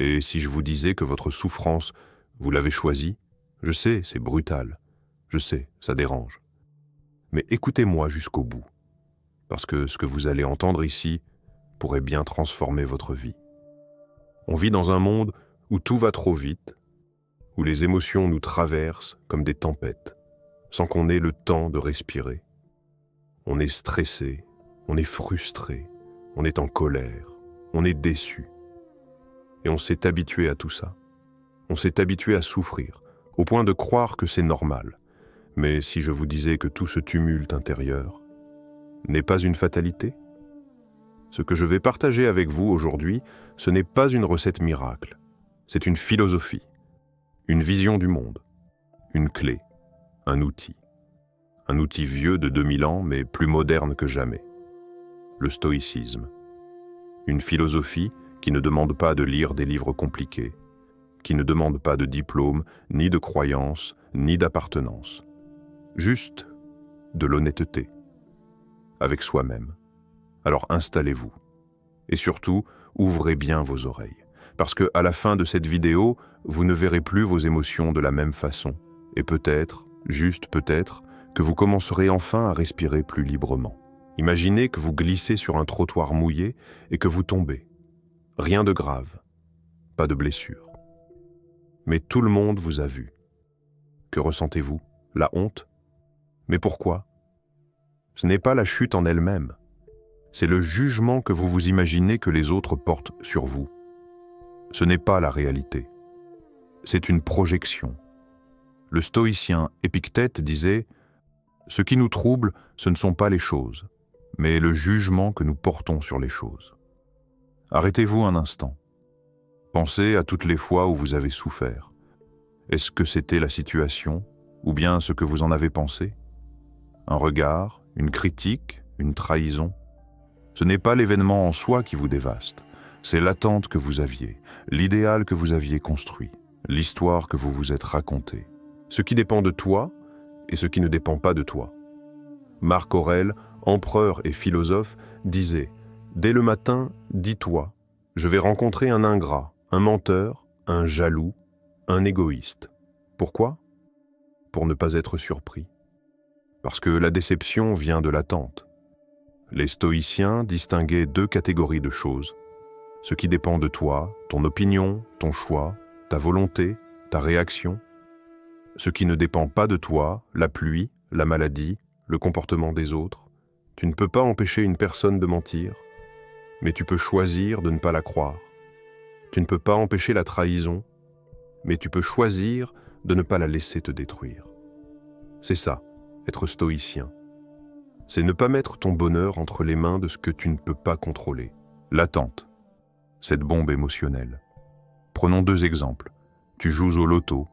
Et si je vous disais que votre souffrance, vous l'avez choisie, je sais, c'est brutal, je sais, ça dérange. Mais écoutez-moi jusqu'au bout, parce que ce que vous allez entendre ici pourrait bien transformer votre vie. On vit dans un monde où tout va trop vite, où les émotions nous traversent comme des tempêtes, sans qu'on ait le temps de respirer. On est stressé, on est frustré, on est en colère, on est déçu. Et on s'est habitué à tout ça. On s'est habitué à souffrir, au point de croire que c'est normal. Mais si je vous disais que tout ce tumulte intérieur n'est pas une fatalité? Ce que je vais partager avec vous aujourd'hui, ce n'est pas une recette miracle. C'est une philosophie, une vision du monde, une clé, un outil. Un outil vieux de 2000 ans, mais plus moderne que jamais. Le stoïcisme. Une philosophie qui ne demande pas de lire des livres compliqués, qui ne demande pas de diplôme, ni de croyance, ni d'appartenance. Juste de l'honnêteté, avec soi-même. Alors installez-vous. Et surtout, ouvrez bien vos oreilles. Parce que à la fin de cette vidéo, vous ne verrez plus vos émotions de la même façon. Et peut-être, juste peut-être, que vous commencerez enfin à respirer plus librement. Imaginez que vous glissez sur un trottoir mouillé et que vous tombez. Rien de grave, pas de blessure. Mais tout le monde vous a vu. Que ressentez-vous? La honte? Mais pourquoi? Ce n'est pas la chute en elle-même. C'est le jugement que vous vous imaginez que les autres portent sur vous. Ce n'est pas la réalité. C'est une projection. Le stoïcien Épictète disait « Ce qui nous trouble, ce ne sont pas les choses, mais le jugement que nous portons sur les choses. » Arrêtez-vous un instant. Pensez à toutes les fois où vous avez souffert. Est-ce que c'était la situation, ou bien ce que vous en avez pensé? Un regard, une critique, une trahison? Ce n'est pas l'événement en soi qui vous dévaste, c'est l'attente que vous aviez, l'idéal que vous aviez construit, l'histoire que vous vous êtes racontée. Ce qui dépend de toi et ce qui ne dépend pas de toi. Marc Aurèle, empereur et philosophe, disait « Dès le matin, dis-toi, je vais rencontrer un ingrat, un menteur, un jaloux, un égoïste. » Pourquoi? Pour ne pas être surpris. Parce que la déception vient de l'attente. Les stoïciens distinguaient deux catégories de choses. Ce qui dépend de toi, ton opinion, ton choix, ta volonté, ta réaction. Ce qui ne dépend pas de toi, la pluie, la maladie, le comportement des autres. Tu ne peux pas empêcher une personne de mentir, mais tu peux choisir de ne pas la croire. Tu ne peux pas empêcher la trahison, mais tu peux choisir de ne pas la laisser te détruire. C'est ça, être stoïcien. C'est ne pas mettre ton bonheur entre les mains de ce que tu ne peux pas contrôler. L'attente, cette bombe émotionnelle. Prenons deux exemples. Tu joues au loto,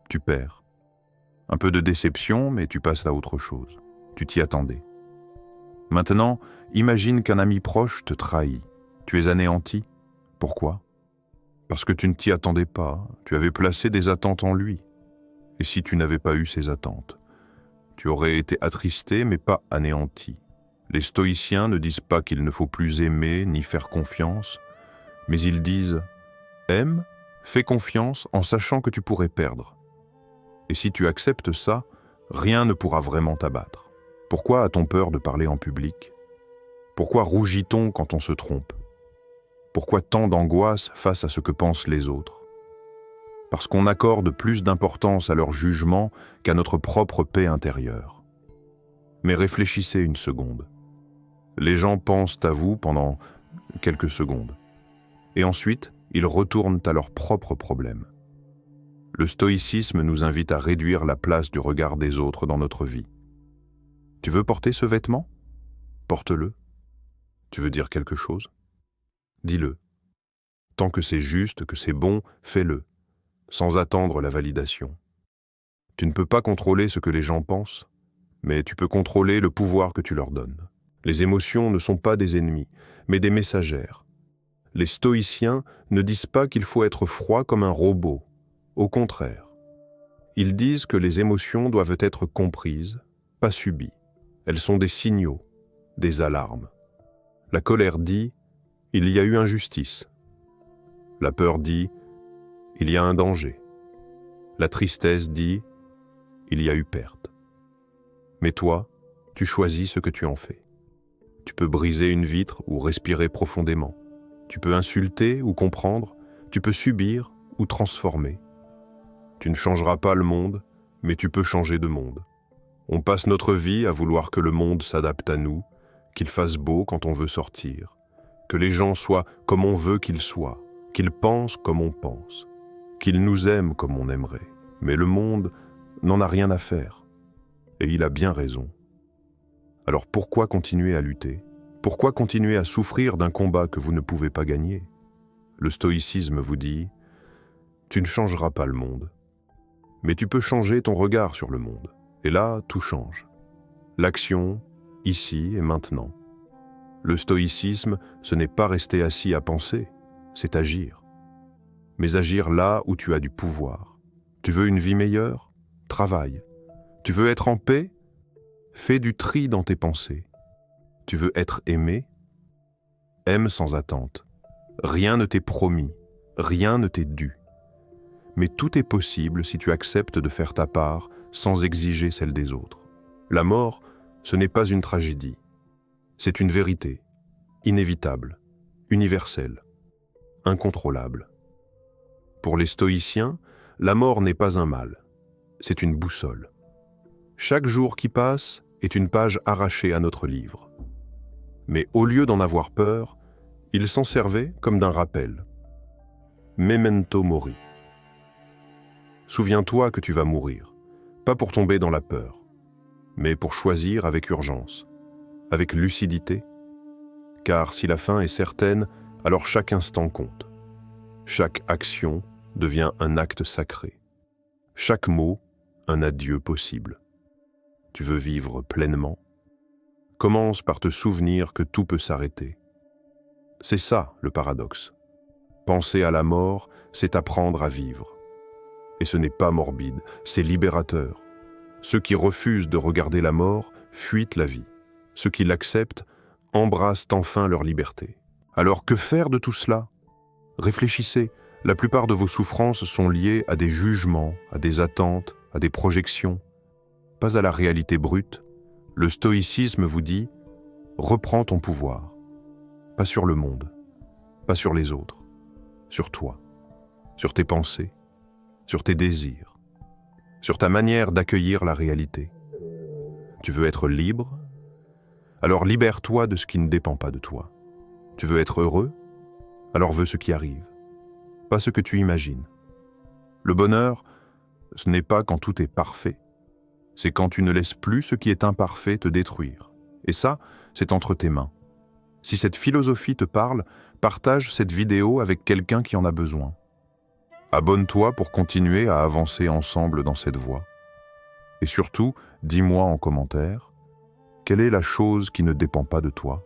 tu perds. Un peu de déception, mais tu passes à autre chose. Tu t'y attendais. Maintenant, imagine qu'un ami proche te trahit. Tu es anéanti. Pourquoi? Parce que tu ne t'y attendais pas, tu avais placé des attentes en lui. Et si tu n'avais pas eu ces attentes? Tu aurais été attristé, mais pas anéanti. Les stoïciens ne disent pas qu'il ne faut plus aimer ni faire confiance, mais ils disent « Aime, fais confiance en sachant que tu pourrais perdre. » Et si tu acceptes ça, rien ne pourra vraiment t'abattre. Pourquoi a-t-on peur de parler en public? Pourquoi rougit-on quand on se trompe? Pourquoi tant d'angoisse face à ce que pensent les autres? Parce qu'on accorde plus d'importance à leur jugement qu'à notre propre paix intérieure. Mais réfléchissez une seconde. Les gens pensent à vous pendant quelques secondes. Et ensuite, ils retournent à leurs propres problèmes. Le stoïcisme nous invite à réduire la place du regard des autres dans notre vie. Tu veux porter ce vêtement? Porte-le. Tu veux dire quelque chose? Dis-le. Tant que c'est juste, que c'est bon, fais-le, sans attendre la validation. Tu ne peux pas contrôler ce que les gens pensent, mais tu peux contrôler le pouvoir que tu leur donnes. Les émotions ne sont pas des ennemis, mais des messagères. Les stoïciens ne disent pas qu'il faut être froid comme un robot. Au contraire. Ils disent que les émotions doivent être comprises, pas subies. Elles sont des signaux, des alarmes. La colère dit « Il y a eu injustice ». La peur dit « il y a un danger ». La tristesse dit « il y a eu perte ». Mais toi, tu choisis ce que tu en fais. Tu peux briser une vitre ou respirer profondément. Tu peux insulter ou comprendre. Tu peux subir ou transformer. Tu ne changeras pas le monde, mais tu peux changer de monde. On passe notre vie à vouloir que le monde s'adapte à nous, qu'il fasse beau quand on veut sortir, que les gens soient comme on veut qu'ils soient, qu'ils pensent comme on pense, qu'ils nous aiment comme on aimerait. Mais le monde n'en a rien à faire. Et il a bien raison. Alors pourquoi continuer à lutter? Pourquoi continuer à souffrir d'un combat que vous ne pouvez pas gagner? Le stoïcisme vous dit « tu ne changeras pas le monde, mais tu peux changer ton regard sur le monde. » Et là, tout change. L'action, ici et maintenant. Le stoïcisme, ce n'est pas rester assis à penser, c'est agir. Mais agir là où tu as du pouvoir. Tu veux une vie meilleure? Travaille. Tu veux être en paix? Fais du tri dans tes pensées. Tu veux être aimé? Aime sans attente. Rien ne t'est promis, rien ne t'est dû. Mais tout est possible si tu acceptes de faire ta part sans exiger celle des autres. La mort, ce n'est pas une tragédie. C'est une vérité, inévitable, universelle, incontrôlable. Pour les stoïciens, la mort n'est pas un mal, c'est une boussole. Chaque jour qui passe est une page arrachée à notre livre. Mais au lieu d'en avoir peur, ils s'en servaient comme d'un rappel. Memento mori. Souviens-toi que tu vas mourir, pas pour tomber dans la peur, mais pour choisir avec urgence, avec lucidité, car si la fin est certaine, alors chaque instant compte. Chaque action devient un acte sacré. Chaque mot, un adieu possible. Tu veux vivre pleinement? Commence par te souvenir que tout peut s'arrêter. C'est ça le paradoxe. Penser à la mort, c'est apprendre à vivre. Et ce n'est pas morbide, c'est libérateur. Ceux qui refusent de regarder la mort fuient la vie. Ceux qui l'acceptent embrassent enfin leur liberté. Alors que faire de tout cela? Réfléchissez, la plupart de vos souffrances sont liées à des jugements, à des attentes, à des projections, pas à la réalité brute. Le stoïcisme vous dit « reprends ton pouvoir ». Pas sur le monde, pas sur les autres, sur toi, sur tes pensées, sur tes désirs, sur ta manière d'accueillir la réalité. Tu veux être libre? Alors libère-toi de ce qui ne dépend pas de toi. Tu veux être heureux? Alors veux ce qui arrive, pas ce que tu imagines. Le bonheur, ce n'est pas quand tout est parfait, c'est quand tu ne laisses plus ce qui est imparfait te détruire. Et ça, c'est entre tes mains. Si cette philosophie te parle, partage cette vidéo avec quelqu'un qui en a besoin. Abonne-toi pour continuer à avancer ensemble dans cette voie. Et surtout, dis-moi en commentaire, quelle est la chose qui ne dépend pas de toi ?